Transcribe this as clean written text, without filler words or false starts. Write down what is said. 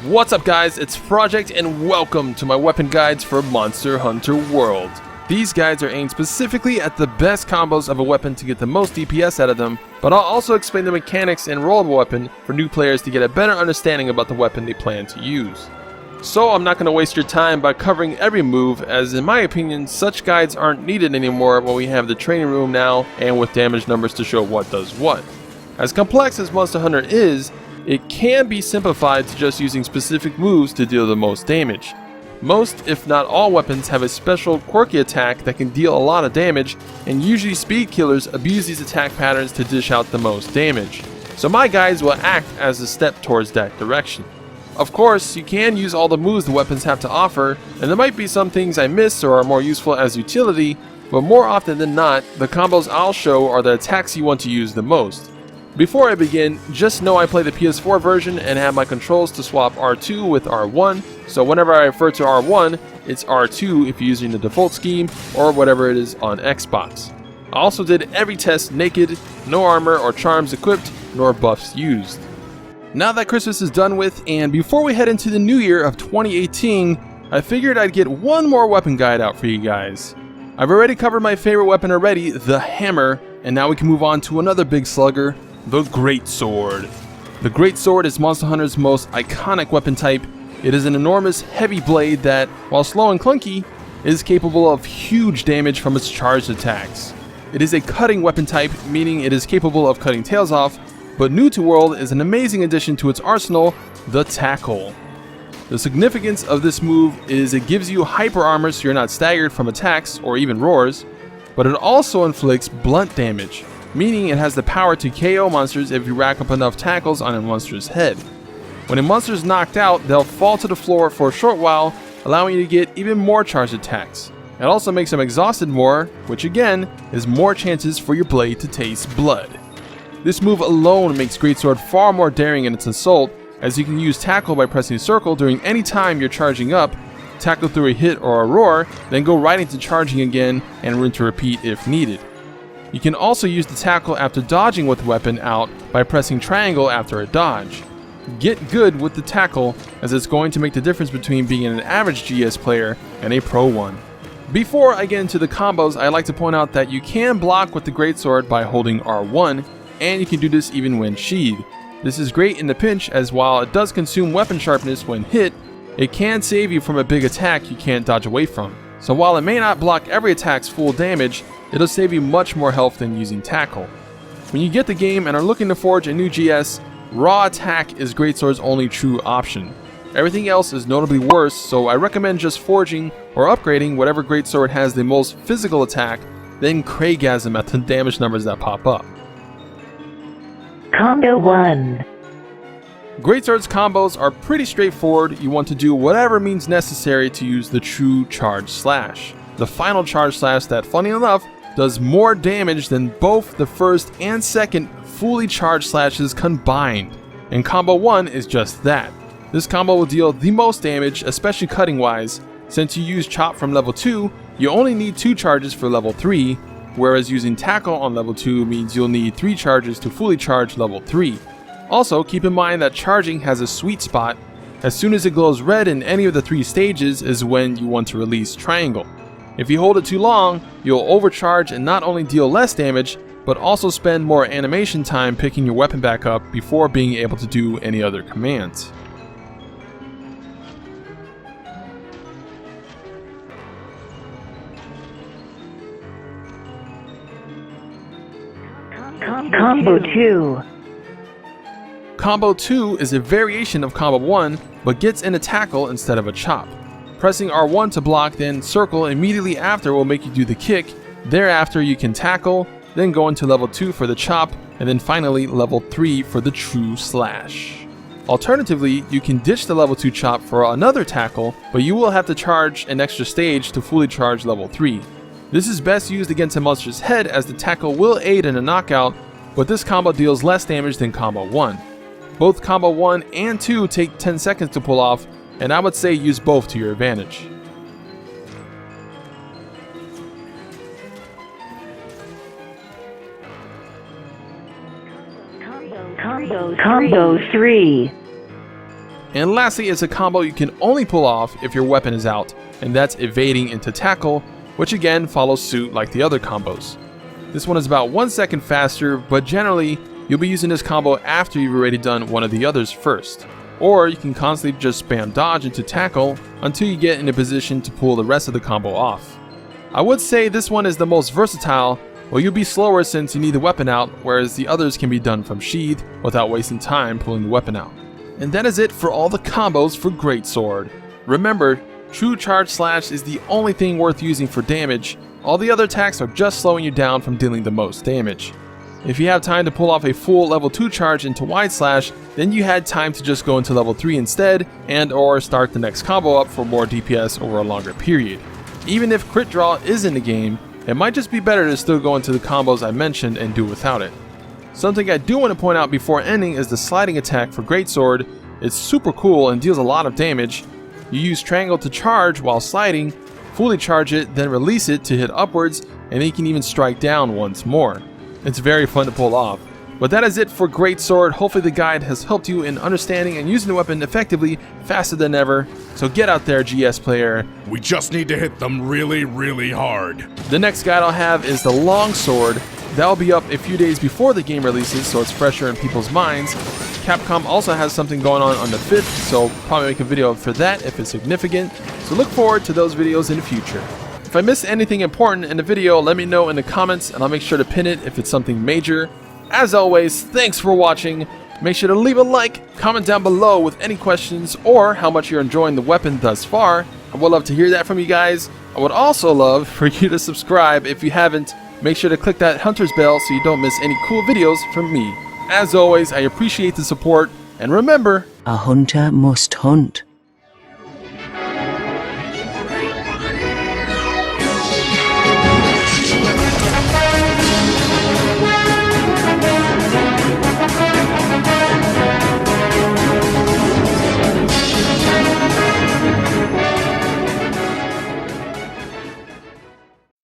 What's up guys, it's Project and welcome to my weapon guides for Monster Hunter World. These guides are aimed specifically at the best combos of a weapon to get the most DPS out of them, but I'll also explain the mechanics and role of a weapon for new players to get a better understanding about the weapon they plan to use. So I'm not going to waste your time by covering every move, as in my opinion such guides aren't needed anymore when we have the training room now and with damage numbers to show what does what. As complex as Monster Hunter is, it can be simplified to just using specific moves to deal the most damage. Most, if not all weapons have a special quirky attack that can deal a lot of damage, and usually speed killers abuse these attack patterns to dish out the most damage. So my guides will act as a step towards that direction. Of course, you can use all the moves the weapons have to offer, and there might be some things I miss or are more useful as utility, but more often than not, the combos I'll show are the attacks you want to use the most. Before I begin, just know I play the PS4 version and have my controls to swap R2 with R1, so whenever I refer to R1, it's R2 if you're using the default scheme, or whatever it is on Xbox. I also did every test naked, no armor or charms equipped, nor buffs used. Now that Christmas is done with, and before we head into the new year of 2018, I figured I'd get one more weapon guide out for you guys. I've already covered my favorite weapon already, the hammer, and now we can move on to another big slugger, the Greatsword. The Greatsword is Monster Hunter's most iconic weapon type. It is an enormous, heavy blade that, while slow and clunky, is capable of huge damage from its charged attacks. It is a cutting weapon type, meaning it is capable of cutting tails off, but new to World is an amazing addition to its arsenal, the Tackle. The significance of this move is it gives you hyper armor so you're not staggered from attacks or even roars, but it also inflicts blunt damage, meaning it has the power to KO monsters if you rack up enough tackles on a monster's head. When a monster is knocked out, they'll fall to the floor for a short while, allowing you to get even more charged attacks. It also makes them exhausted more, which again is more chances for your blade to taste blood. This move alone makes Greatsword far more daring in its assault, as you can use Tackle by pressing circle during any time you're charging up, tackle through a hit or a roar, then go right into charging again and rinse to repeat if needed. You can also use the Tackle after dodging with the weapon out by pressing triangle after a dodge. Get good with the Tackle, as it's going to make the difference between being an average GS player and a pro one. Before I get into the combos, I'd like to point out that you can block with the Greatsword by holding R1, and you can do this even when sheathed. This is great in the pinch, as while it does consume weapon sharpness when hit, it can save you from a big attack you can't dodge away from. So while it may not block every attack's full damage, it'll save you much more health than using Tackle. When you get the game and are looking to forge a new GS, raw attack is Greatsword's only true option. Everything else is notably worse, so I recommend just forging or upgrading whatever Greatsword has the most physical attack, then Craigasm at the damage numbers that pop up. Combo 1. Greatsword's combos are pretty straightforward. You want to do whatever means necessary to use the true charge slash. The final charge slash that, funny enough, does more damage than both the first and second fully charged slashes combined. And combo 1 is just that. This combo will deal the most damage, especially cutting wise. Since you use chop from level 2, you only need 2 charges for level 3, whereas using Tackle on level 2 means you'll need 3 charges to fully charge level 3. Also, keep in mind that charging has a sweet spot. As soon as it glows red in any of the 3 stages is when you want to release triangle. If you hold it too long, you'll overcharge and not only deal less damage, but also spend more animation time picking your weapon back up before being able to do any other commands. Combo 2. Combo 2 is a variation of Combo 1, but gets in a Tackle instead of a chop. Pressing R1 to block, then circle immediately after will make you do the kick. Thereafter you can Tackle, then go into level 2 for the chop, and then finally level 3 for the true slash. Alternatively, you can ditch the level 2 chop for another Tackle, but you will have to charge an extra stage to fully charge level 3. This is best used against a monster's head, as the Tackle will aid in a knockout, but this combo deals less damage than combo 1. Both combo 1 and 2 take 10 seconds to pull off, and I would say use both to your advantage. Combo 3. And lastly is a combo you can only pull off if your weapon is out, and that's evading into tackle, which again follows suit like the other combos. This one is about 1 second faster, but generally you'll be using this combo after you've already done one of the others first. Or you can constantly just spam dodge into tackle until you get in a position to pull the rest of the combo off. I would say this one is the most versatile, but you'll be slower since you need the weapon out, whereas the others can be done from sheath without wasting time pulling the weapon out. And that is it for all the combos for Greatsword. Remember, true charge slash is the only thing worth using for damage. All the other attacks are just slowing you down from dealing the most damage. If you have time to pull off a full level 2 charge into wide slash, then you had time to just go into level 3 instead, and or start the next combo up for more DPS over a longer period. Even if crit draw is in the game, it might just be better to still go into the combos I mentioned and do without it. Something I do want to point out before ending is the sliding attack for Greatsword. It's super cool and deals a lot of damage. You use triangle to charge while sliding, fully charge it, then release it to hit upwards, and then you can even strike down once more. It's very fun to pull off. But that is it for Greatsword. Hopefully the guide has helped you in understanding and using the weapon effectively faster than ever. So get out there, GS player. We just need to hit them really, really hard. The next guide I'll have is the Longsword. That'll be up a few days before the game releases, so it's fresher in people's minds. Capcom also has something going on the 5th, so probably make a video for that if it's significant. So look forward to those videos in the future. If I missed anything important in the video, let me know in the comments and I'll make sure to pin it if it's something major. As always, thanks for watching. Make sure to leave a like, comment down below with any questions or how much you're enjoying the weapon thus far. I would love to hear that from you guys. I would also love for you to subscribe if you haven't. Make sure to click that hunter's bell so you don't miss any cool videos from me. As always, I appreciate the support, and remember, a hunter must hunt.